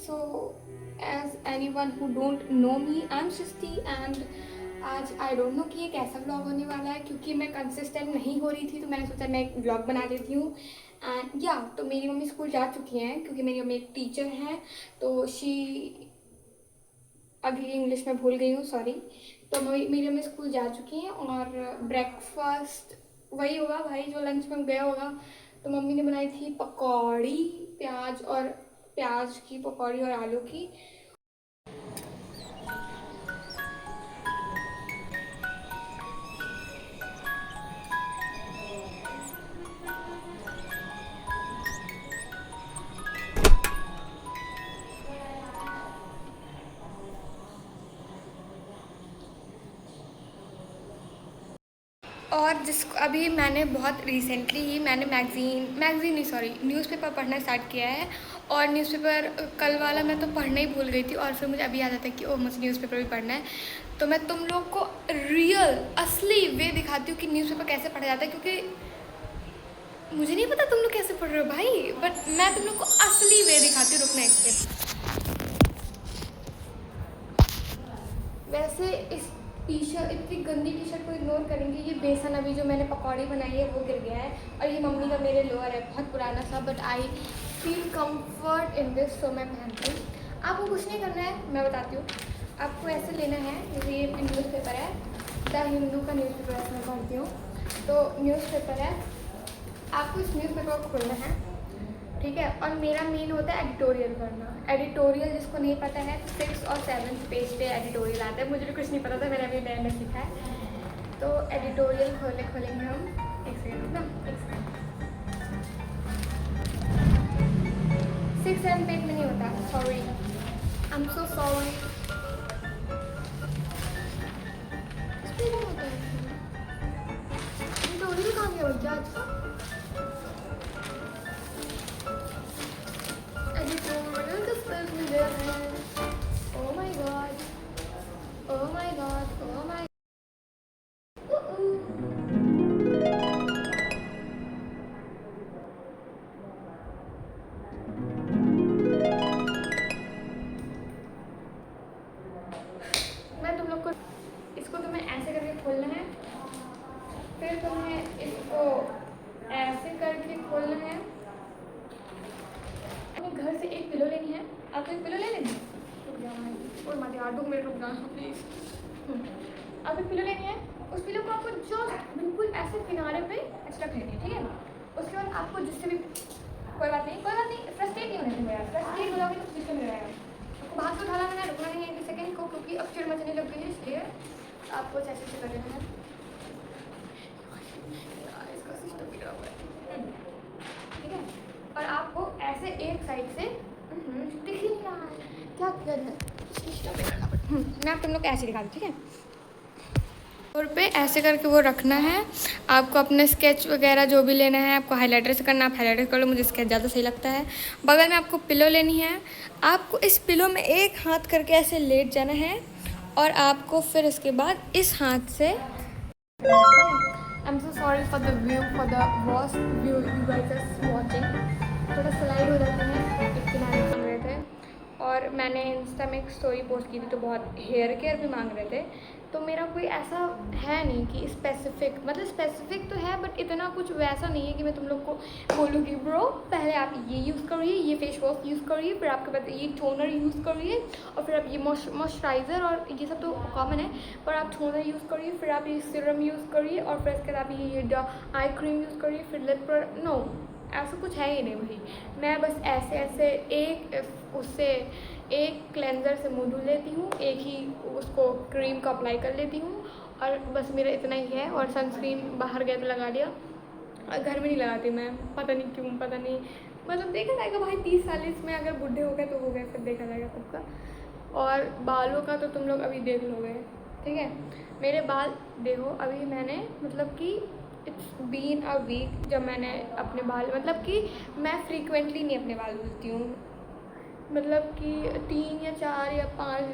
So, as anyone who don't know me, I'm Shrishti and आज I don't know कि ये कैसा vlog होने वाला है, क्योंकि मैं कंसिस्टेंट नहीं हो रही थी तो मैंने सोचा मैं एक व्लॉग बना लेती हूँ। एंड या तो मेरी मम्मी स्कूल जा चुकी हैं, क्योंकि मेरी मम्मी एक टीचर हैं। तो अभी इंग्लिश में भूल गई हूँ, सॉरी। तो मेरी मम्मी स्कूल जा चुकी हैं और ब्रेकफास्ट वही होगा भाई जो लंच में गया होगा। तो मम्मी ने बनाई थी पकौड़ी, प्याज की पकौड़ी और आलू की। और अभी मैंने बहुत रिसेंटली ही मैंने मैगज़ीन नहीं, सॉरी, न्यूज़पेपर पढ़ना स्टार्ट किया है। और न्यूज़पेपर कल वाला मैं तो पढ़ना ही भूल गई थी, और फिर मुझे अभी याद आता है कि ओ मुझे न्यूज़पेपर भी पढ़ना है। तो मैं तुम लोग को रियल असली वे दिखाती हूँ कि न्यूज़पेपर कैसे पढ़ा जाता है, क्योंकि मुझे नहीं पता तुम लोग कैसे पढ़ रहे हो भाई, बट मैं तुम लोग को असली वे दिखाती हूँ। रुकना एक मिनट। वैसे इस टी शर्ट, इतनी गंदी टी शर्ट को इग्नोर करेंगे। ये बेसन अभी जो मैंने पकौड़ी बनाई है वो गिर गया है, और ये मम्मी का मेरे लोअर है, बहुत पुराना सा, but I feel comfort in this, so मैं पहनती हूँ। आपको कुछ नहीं करना है, मैं बताती हूँ। आपको ऐसे लेना है, जैसे ये न्यूज़पेपर है, द हिंदू का न्यूज़पेपर ऐसे मैं पढ़ती हूँ। तो न्यूज़पेपर है, आपको इस न्यूज़पेपर को खोलना है, ठीक है। और मेरा मेन होता है एडिटोरियल करना। एडिटोरियल जिसको नहीं पता है, 6 और 7 पेज पे एडिटोरियल आता है। मुझे भी कुछ नहीं पता था, मैंने अभी नया नया सीखा है। तो एडिटोरियल खोलेंगे हम। एक सेकंड ना, एक सेकंड। 6-7 पेज में नहीं होता, sorry, I am so sorry. इसमें नहीं होता है एडिटोरियल, कहाँ गया भैया आज का एडिटोरियल? किस पेज में गया है? Oh my God, oh my God, oh my. मैं तुम लोग को इसको तुम्हें ऐसे करके खोलना है, फिर तुम्हें इसको ऐसे करके खोलना है। अपने घर से एक पिलो लेनी है। आपको एक पिलो ले लेनी है? रुक जाओ, और मत यार, 2 मिनट रुक जाओ प्लीज़। आपको एक पिलो लेनी है, उस पिलो को आपको जस्ट बिल्कुल ऐसे किनारे पे ऐसे रख लेनी है, ठीक है। उसके बाद आपको जिससे भी, कोई बात नहीं, फ्रस्ट्रेट नहीं होने देंगे यार। फ्रस्ट्रेट हो जाओगे तो सिस्टम में रहेगा। आपको बाहर से उठाना है, रुकना नहीं है 1 सेकेंड को, क्योंकि अब चिड़ मचने लग गई है, इसलिए आपको ऐसे से कर लेना है। इसका सिस्टम बिगड़ा हुआ है, ठीक है। और आपको ऐसे एक साइड से दिख ही नहीं रहा है, क्या किया है, सिस्टम बिगड़ना पड़ता है। मैं आप तुम लोग को ऐसे दिखा दूँ, ठीक है। और पे ऐसे करके वो रखना है। आपको अपने स्केच वगैरह जो भी लेना है, आपको हाइलाइटर से करना, आप हाइलाइटर कर लो, मुझे स्केच ज़्यादा सही लगता है। बगल में आपको पिलो लेनी है। आपको इस पिलो में एक हाथ करके ऐसे लेट जाना है, और आपको फिर इसके बाद इस हाथ से, I am so sorry for the view, for the worst view you guys are watching. थोड़ा स्लाइड हो जाते हैं, एक किनारे मांग रहे थे, और मैंने इंस्टा में एक स्टोरी पोस्ट की थी, तो बहुत हेयर केयर भी मांग रहे थे। तो मेरा कोई ऐसा है नहीं कि स्पेसिफिक, मतलब स्पेसिफिक तो है, बट इतना कुछ वैसा नहीं है कि मैं तुम लोग को बोलूँगी ब्रो पहले आप ये यूज़ करिए, ये फेस वॉश यूज़ करिए, फिर आपके बाद ये टोनर यूज़ करिए, और फिर आप ये मॉइस्चराइज़र, और ये सब तो कॉमन है, पर आप टोनर यूज़ करिए, फिर आप ये सीरम यूज़ करिए, और फिर इसके बाद आप ये आई क्रीम यूज़ करिए, फिर लिप पर नो, ऐसा कुछ है ही नहीं भाई। मैं बस ऐसे ऐसे एक क्लेंजर से मुँह धुल लेती हूँ, एक ही उसको क्रीम को अप्लाई कर लेती हूँ, और बस मेरा इतना ही है। और सनस्क्रीन बाहर गया तो लगा लिया, और घर में नहीं लगाती मैं, पता नहीं क्यों, पता नहीं, मतलब देखा जाएगा भाई, 30 साल इसमें अगर बूढ़े हो गए तो हो गए, फिर देखा जाएगा खुद का। और बालों का तो तुम लोग अभी देख लोगे, ठीक है। मेरे बाल देखो, अभी मैंने मतलब कि इट्स बीन अ वीक जब मैंने अपने बाल, मतलब कि मैं फ्रीक्वेंटली नहीं अपने बाल धुलती हूँ, मतलब कि 3 या 4 या 5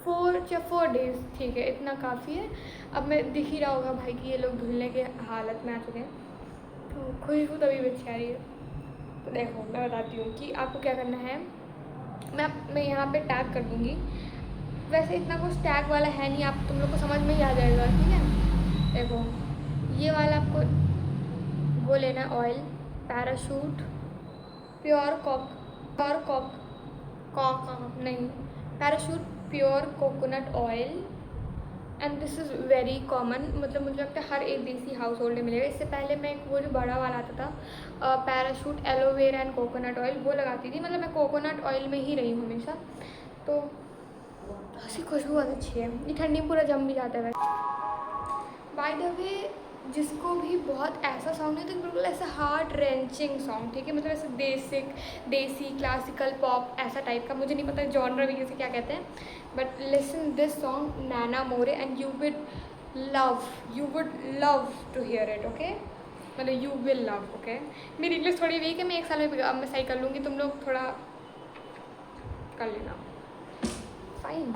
4 डेज़, ठीक है, इतना काफ़ी है। अब मैं दिख ही रहा होगा भाई कि ये लोग धुलने के हालत में आ चुके हैं, तो खुशबू तभी भी अच्छी आ रही है। तो देखो मैं बताती हूँ कि आपको क्या करना है। मैं यहाँ पे टैग कर दूँगी। वैसे इतना कुछ टैग वाला है नहीं, आप तुम लोग को समझ में ही आ जाएगा, ठीक है। देखो ये वाला आपको वो लेना है ऑयल, पैराशूट प्योर कॉक नहीं, parachute pure coconut oil. And this is very common, मतलब मुझे लगता है हर एक देसी हाउस होल्ड में मिलेगा। इससे पहले मैं वो जो बड़ा वाला आता था parachute aloe vera and coconut oil, वो लगाती थी। मतलब मैं कोकोनट ऑयल में ही रही हूँ हमेशा, तो उसकी खुशबू बहुत अच्छी है। ये ठंडी में पूरा जम भी जाता है। वैसे बाय द वे, जिसको भी बहुत ऐसा सॉन्ग नहीं, तो बिल्कुल ऐसा हार्ट रेंचिंग सॉन्ग, ठीक है, मतलब ऐसे देसी क्लासिकल पॉप ऐसा टाइप का, मुझे नहीं पता जॉनर भी कैसे क्या कहते हैं, but listen this song Naina More and you would love to hear it, okay, मतलब यू विल लव, ओके। मेरी इंग्लिश थोड़ी वीक है, मैं 1 साल में मैं सही कर लूँगी, तुम लोग थोड़ा कर लेना, फाइन।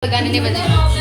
गाने नहीं बजे।